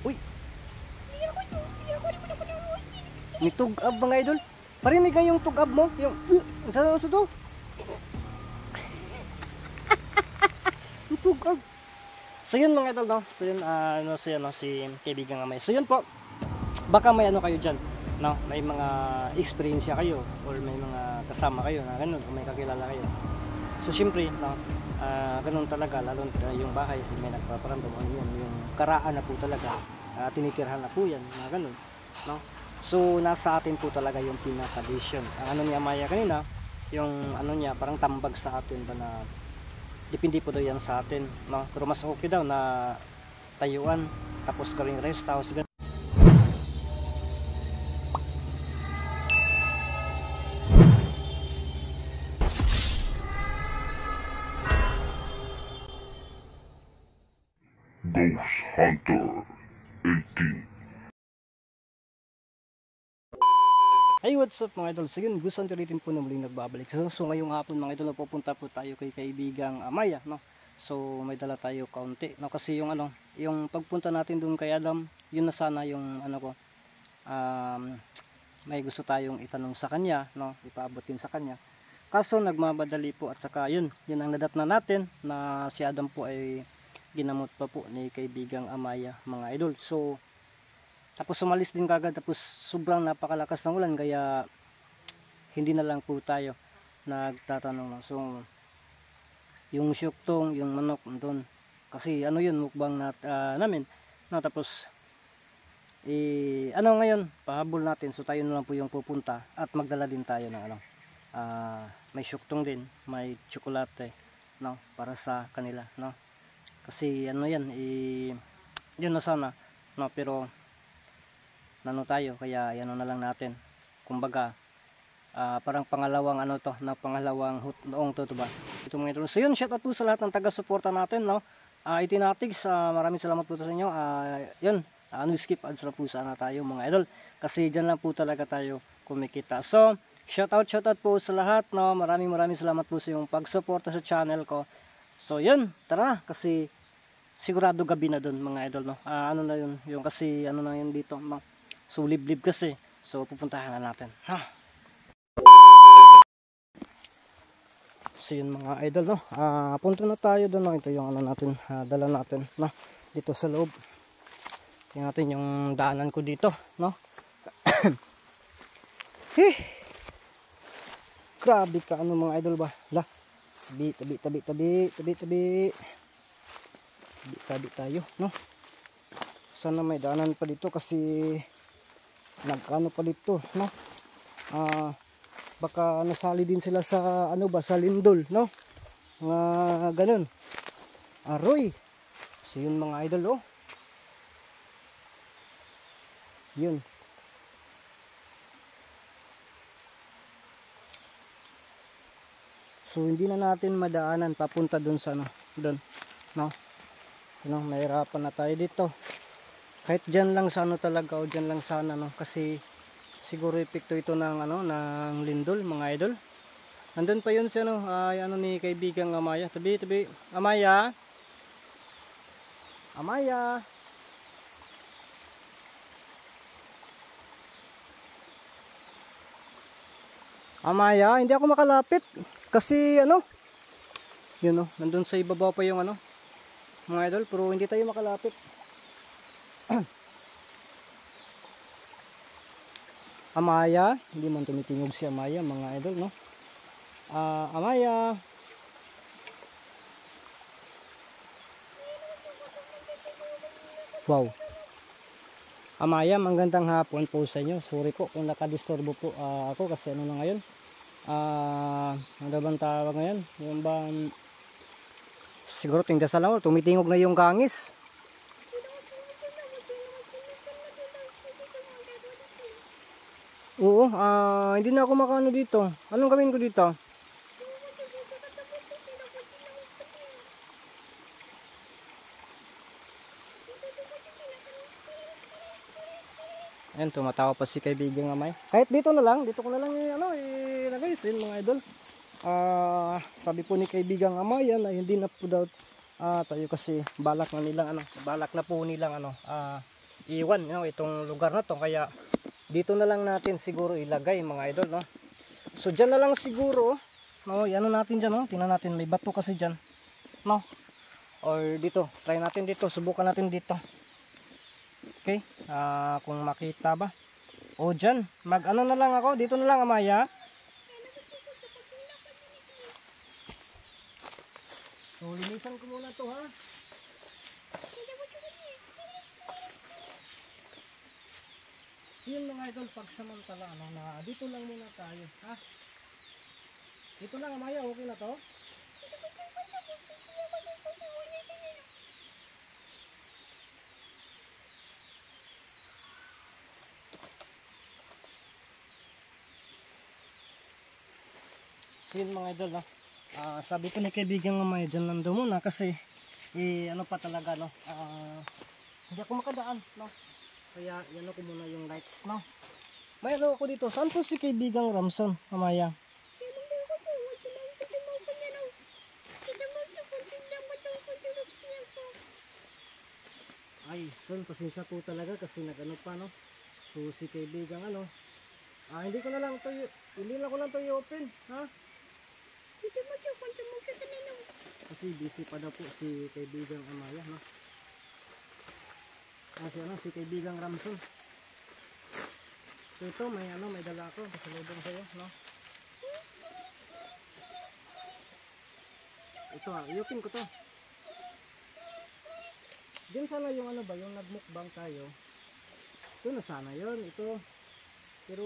Uy, may tugab mga idol. Parinig nga yung tugab mo. Yung, saan sa to? Yung tugab. So yun mga idol, no? So yun, si kaibigang Amaya. So yun po, baka may ano kayo dyan, no? May mga experience kayo or may mga kasama kayo na ganun o may kakilala kayo. So syempre, no? Ganun talaga, lalo na yung bahay may nagpaparamdam yun, yung karaan na po talaga, tinitirhan na po yan, na ganun, no? So nasa atin po talaga yung pinaka-decision. Ang ano niya Maya kanina, yung ano niya parang tambag sa atin ba na depende po daw yan sa atin, no? Pero mas okay daw na tayuan tapos gawing rest house. Ghost Hunter 18. Hey, what's up mga idol? So yun, Ghost Hunter 18 po na muling nagbabalik. So ngayong hapon mga idol, pupunta po tayo kay kaibigang Amaya, no? So may dala tayo kaunti, no? Kasi yung ano, yung pagpunta natin doon kay Adam, yun na sana yung ano ko, may gusto tayong itanong sa kanya, no? Ipaabot din sa kanya. Kaso nagmamadali po at saka yun ang nadat na natin na si Adam po ay ginamot pa po ni kaibigang Amaya mga idol. So tapos sumalis din kagad, tapos sobrang napakalakas ng ulan kaya hindi na lang po tayo nagtatanong, no? So yung syuktong, yung manok doon kasi ano yun, mukbang namin, no? Tapos ano ngayon, pahabol natin, so tayo na lang po yung pupunta at magdala din tayo ng ano, may syuktong din, may tsokolate, no? Para sa kanila, no? Kasi ano yan, yun na sana, no? Pero nano tayo, kaya yan na lang natin, kumbaga parang pangalawang ano to, na pangalawang noong to ba ito mga idol. So yun, shout out po sa lahat ng taga-suporta natin, no? Itinatics, maraming salamat po sa inyo. Yun, skip ads na po sana tayo mga idol, kasi dyan lang po talaga tayo kumikita. So shout out po sa lahat, no? Maraming salamat po sa yung pagsuporta sa channel ko. So yun, tara, kasi sigurado gabi na doon mga idol, no? Ano na yun, yung kasi ano na yun dito, so liblib kasi, so pupuntahan na natin, ha? So yun mga idol, no? Punta na tayo doon, no? Ito yung ano natin, dala natin, no? Dito sa loob. Tingnan natin yung daanan ko dito, no? Grabe ka ano mga idol ba? Tabi tayo, no? Sana may daanan pa dito kasi nagkano pa dito, no? Baka nasali din sila sa ano ba, sa lindol, no? Ganun. Aroy. So yun mga idol, oh. Yun. So hindi na natin madaanan papunta dun sa ano, dun, no? Ano, mahirapan na tayo dito. Kahit dyan lang sa ano talaga, o dyan lang sana, no? Kasi siguro epekto ito ng ano, ng lindol mga idol. Nandun pa yun si ano, ano ni kaibigang Amaya. Tabi Amaya. Amaya, hindi ako makalapit kasi ano, yun, no? Nandun sa ibabaw pa yung ano mga idol, pero hindi tayo makalapit. Amaya, hindi man tumitingog si Amaya mga idol, no? Amaya. Wow. Amaya, magandang hapon po sa inyo. Sorry po kung nakadisturbo po ako kasi ano na ngayon. Ano bang tawag ngayon? Yung ba, siguro tingdasal lang, tumitingog na yung gangis. Oo, hindi na ako makano dito. Anong gawin ko dito? Ayan, tumatawa pa si kaibigang Amay. Kahit dito na lang, dito ko na lang ilagay, yun mga idol. Sabi po ni kaibigang Amay yan, na hindi na po daw tayo kasi balak na po nilang iwan itong lugar na to, kaya dito na lang natin siguro ilagay mga idol, no. So dyan na lang siguro, no, ano natin dyan, no, tingnan natin, may bato kasi dyan, no, or dito, try natin dito, subukan natin dito, okay, kung makita ba, o dyan, ano na lang ako, dito na lang Amaya. So linisan ko muna to, ha. So yun mga idol, pagsamantala na dito lang muna tayo, ha. Dito lang Amaya, okay na to. So yun mga idol, no. Sabi ko ni kaibigan Amaya, dyan lang daw muna kasi ano pa talaga, no, hindi ako makadaan, no. Kaya yan ako muna yung lights, no. May ano ako dito, saan po si kaibigang Ramson Amaya? Ay, son, pasensya po talaga kasi nagano pa, no. So si kaibigang hindi ko lang ko lang to i-open, ha. Kasi busy pa daw po si kaibigang Amaya, no. Si kaibigang Ramson. So ito may dala ako pasalubong sa'yo, no. Ito i-open ko to. Diyan sana yung yung nagmukbang tayo. Ito na sana yon ito. Pero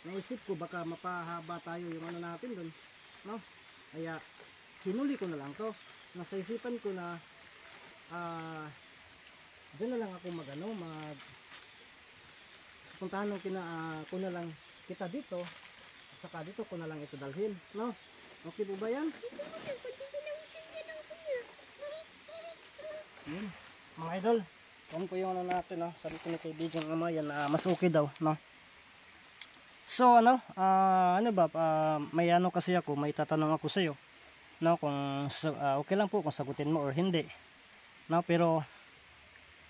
naisip ko baka mapahaba tayo yung natin doon, no? Kaya hinuli ko na lang to. Nasa isipan ko na diyan na lang ako puntahan ko na lang kita dito at saka dito ko na lang ito dalhin, no? Okay po ba yan? Yun, mga idol, yan po yung natin, no? Sabi ko ni kaibigan Amaya na mas okay daw, no? So may kasi ako, may tatanong ako sa iyo, no, kung okay lang po kung sagutin mo or hindi, no. Pero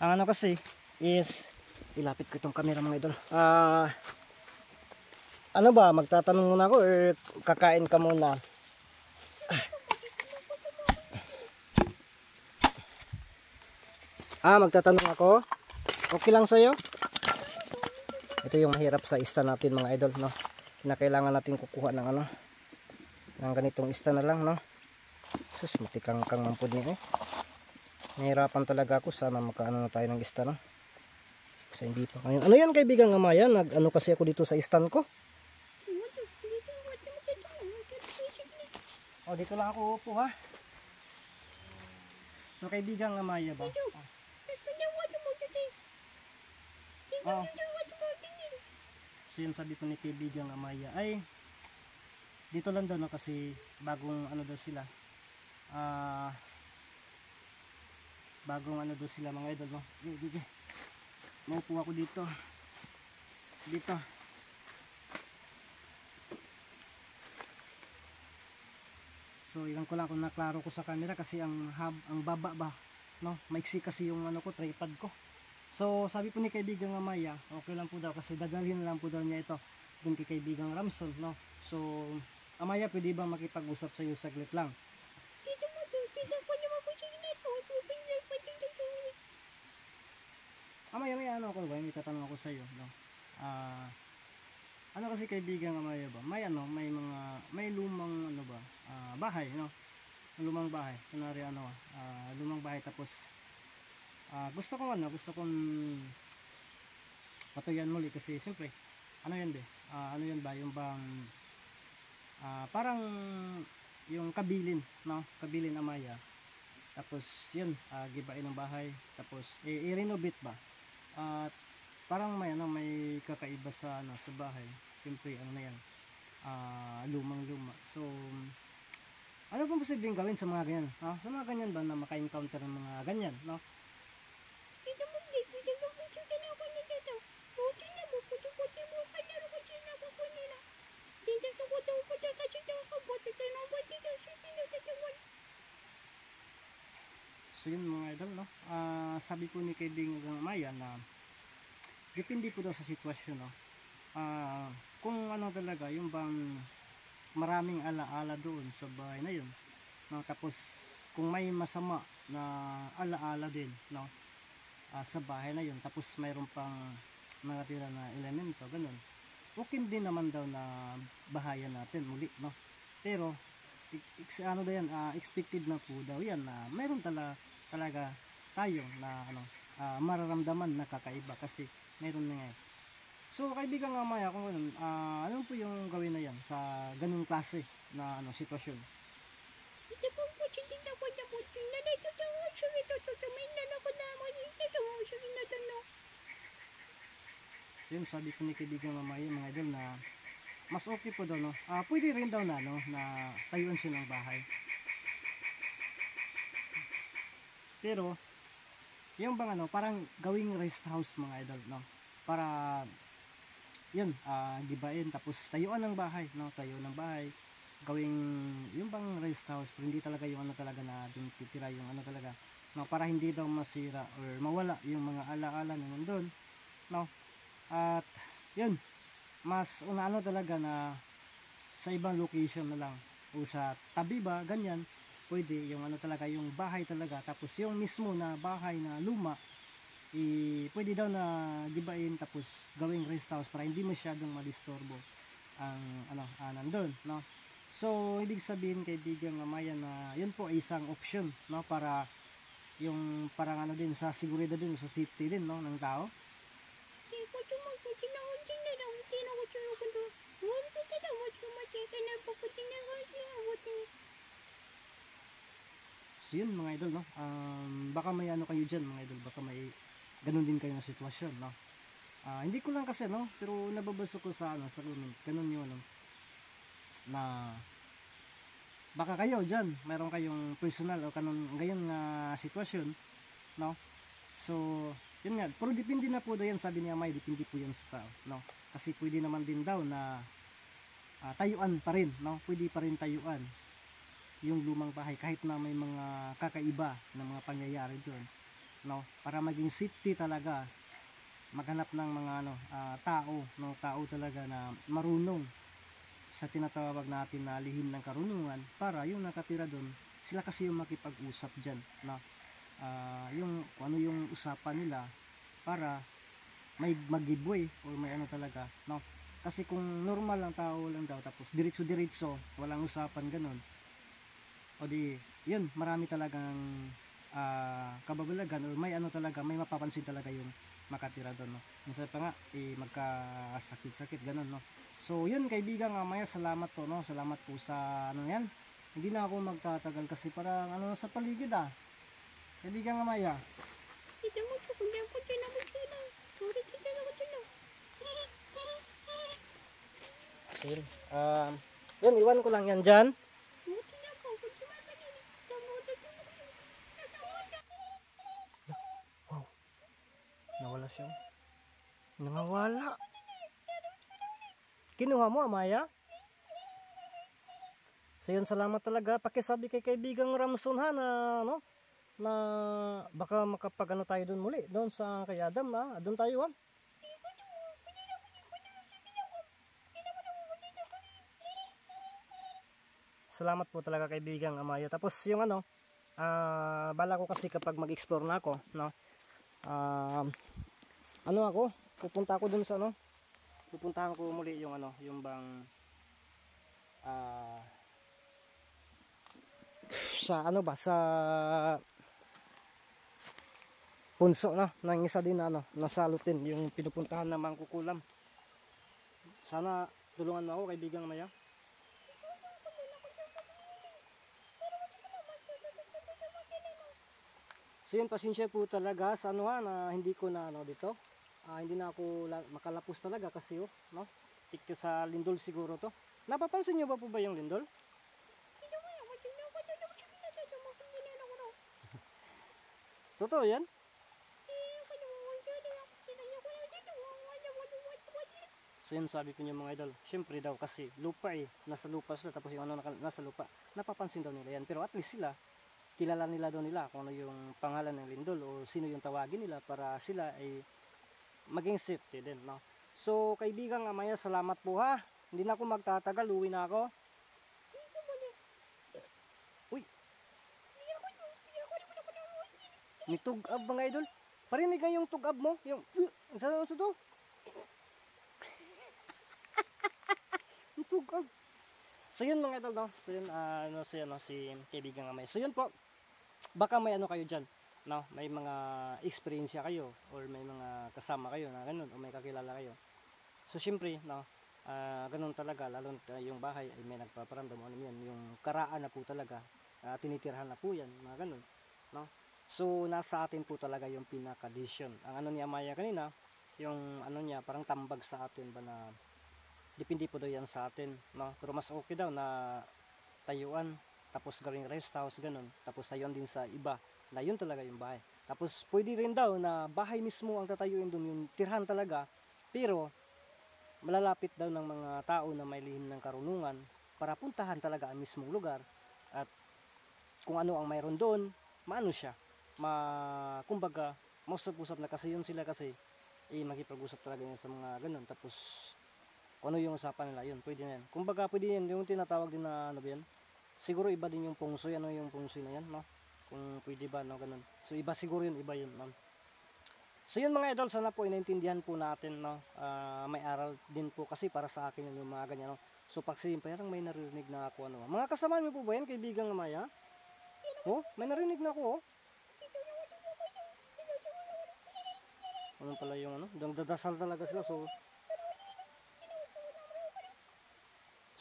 ang kasi is ilapit ko itong camera mga idol. Magtatanong muna ako or kakain ka muna? Magtatanong ako. Okay lang sa'yo? Ito yung mahirap sa ista natin mga idol, no. Kailangan natin kukuha ng ng ganitong ista na lang, no. Sus, matikang-kang ang po niya, nahirapan talaga ako, sana makaano na tayo ng ista, no. Kasi hindi pa ngayon. Ano yan kaibigan Amaya? Kasi ako dito sa istan ko. Dito lang ako upo, ha. So kaibigan Amaya ba? So yun sabi ko ni kaibigan Amaya ay dito lang daw, no, kasi bagong daw sila. Bagong daw sila mga idol, no. Sige. Maupo ako dito. So ilang ko lang kung naklaro ko sa camera kasi ang baba ba, no, maiksi kasi yung tripod ko. So sabi po ni kaibigang Amaya, okay lang po daw kasi dadalhin na lang po daw niya ito dun kay kaibigang Ramson, no. So Amaya, pwede ba makipag-usap sa iyo saglit lang? Amaya, may may tatanong ako sa iyo, no. Kasi kaibigang Amaya ba, may lumang bahay, no. Lumang bahay, kunwari lumang bahay, tapos gusto kong patuyan muli kasi siyempre yan ba yung bang parang yung kabilin, no, kabilin Amaya, tapos yun gibain ng bahay, tapos i-renovate ba at parang may kakaiba sa sa bahay, siyempre lumang luma. So ano pong posibleng gawin sa mga ganyan, sa mga ganyan ba na maka-encounter ng mga ganyan, no? So yun mga idol, no? Sabi po ni kaibigan Maya na depende po daw sa sitwasyon, no? Kung ano talaga, yung bang maraming alaala doon sa bahay na yun, no? Tapos kung may masama na alaala din, no? Sa bahay na yun, tapos mayroon pang nakatira na elemento, ganun, okay din naman daw na bahayan natin muli, no? Pero ano daw yan, expected na po daw yan na mayroon talaga tayo na mararamdaman na kakaiba kasi mayroon na nga eh. So kaibigan nga Maya, kung ganun, ano po yung gawin na yan sa ganung klase na sitwasyon? So yun, sabi ko ni kaibigan Maya mga idol na mas okay po daw, no? Pwede rin daw na, no, na tayuan silang bahay. Pero yung bang parang gawing rest house mga idol, no? Para yun, gibain tapos tayuan ng bahay, no? Tayo ng bahay, gawing yung bang rest house, pero hindi talaga yung talaga na dun titira yung talaga, no? Para hindi daw masira or mawala yung mga alaala na nandun, no? At yun, mas talaga na sa ibang location na lang o sa tabi ba, ganyan, pwede yung talaga yung bahay talaga, tapos yung mismo na bahay na luma pwede daw na gibain tapos gawing rest house para hindi masyadong madisturbo ang nandun, no? So ibig sabihin kaibigan Maya na yun po ay isang option, no, para yung parang din sa seguridad din, sa safety din, no, ng tao. So yun mga idol, no, baka may kayo dyan mga idol, baka may ganun din kayo na sitwasyon, no. Hindi ko lang kasi, no, pero nababasa ko sa sa comment, ganun yung na baka kayo dyan mayroon kayong personal o ganyan na sitwasyon, no. So yun nga, pero depende na po daw yan, sabi niya May, depende po yan sa tao, no, kasi pwede naman din daw na tayuan pa rin, no, pwede pa rin tayuan yung lumang bahay kahit na may mga kakaiba na mga pangyayari doon, no, para maging safety talaga, maghanap ng mga tao talaga na marunong sa tinatawag natin na lihim ng karunungan, para yung nakatira doon, sila kasi yung makipag-usap dyan, no, yung ano yung usapan nila para may mag-giveaway o may talaga, no, kasi kung normal lang tao lang daw tapos diretso walang usapan ganun, o di yun, marami talagang kababalagan o may talaga, may mapapansin talaga yung makatira doon, no. Minsan pa nga magkasakit-sakit ganun, no. So yun kaibigan Maya, salamat po, no, salamat po sa yan. Hindi na ako magtatagal kasi parang sa paligid kaibigan Maya. So yun, yun, iwan ko lang yan dyan. Wow, nawala siya. Nawala. Kinuha mo Maya? So yun, salamat talaga. Pakisabi kay kaibigang Ramson na no, na baka makapag tayo doon muli, doon sa kay Adam, doon tayo Salamat po talaga kaibigang Maya. Tapos yung bala ko kasi kapag mag-explore na ako, no, ako, pupunta ako doon sa pupuntahan ko muli yung yung bang sa sa punso ng isa din na nasalutin yung pinupuntahan na Mangkukulam. Sana tulungan mo ako kaibigang Maya. So yun, pasensya po talaga sa na hindi ko na dito. Hindi na ako makalapos talaga kasi no. Tikto sa lindol siguro to. Napapansin niyo ba po ba yung lindol? Totoo yan? So So yun sabi ko niyo mga idol, syempre daw kasi lupa nasa lupa sila, tapos yung ano nasa lupa, napapansin daw nila yan. Pero at least sila, kilala nila daw nila kung ano yung pangalan ng lindol o sino yung tawagin nila para sila ay maging safety din, no? So kaibigan Amaya, salamat po ha. Hindi na ako magtatagal, uwi na ako. Uy, may tugab mga idol. Parinig nga yung tugab mo, yung sa to. Yung tugab. So yun mga idol, no? So yun, si kaibigan Amaya. So yun po, baka may ano kayo dyan, no? May mga experience kayo or may mga kasama kayo na ganun o may kakilala kayo. So syempre, no, ganun talaga, lalo yung bahay ay may nagpaparamdam, ano yan, yung karaan na po talaga, tinitirhan na po yan, mga ganun, no? So nasa atin po talaga yung pinaka-decision. Ang ano ni Amaya kanina, yung ano niya, parang tambag sa atin ba na depende po daw yan sa atin, no? Pero mas okay daw na tayuan, tapos gawing rest house, ganun, tapos tayuan din sa iba na yun talaga yung bahay. Tapos pwede rin daw na bahay mismo ang tatayuin dun, yung tirhan talaga, pero malalapit daw ng mga tao na may lihim ng karunungan para puntahan talaga ang mismong lugar at kung ano ang mayroon doon, maano siya, kumbaga mausap-usap na kasi yun sila kasi makipag-usap talaga yan sa mga ganun. Tapos kung ano yung usapan nila, yun pwede na yan. Kumbaga pwede yan, yung tinatawag din na ano ba yan, siguro iba din yung pungsoy, ano yung pungsoy na yan, no? Kung pwede ba, no, ganun. So iba siguro yun, iba yun, no? So yun mga idol, sana po inaintindihan po natin, no? May aral din po kasi para sa akin yung mga ganyan, no? So pagsisim, parang may narinig na ako, ano? Mga kasama niyo po ba yan, kaibigang Amaya? Oh, may narinig na ako, oh. Ano pala yung ano? Dadasal talaga sila, so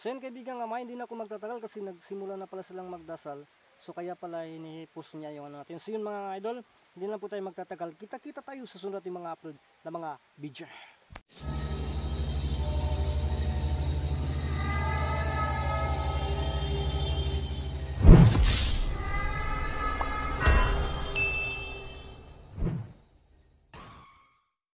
yun kaibigang Amaya, hindi na ako magtatagal kasi nagsimula na pala silang magdasal. So kaya pala hinihipos niya yung ano natin. So yun mga idol, hindi na po tayo magtatagal. Kita-kita tayo sa sunod ng mga upload na mga video.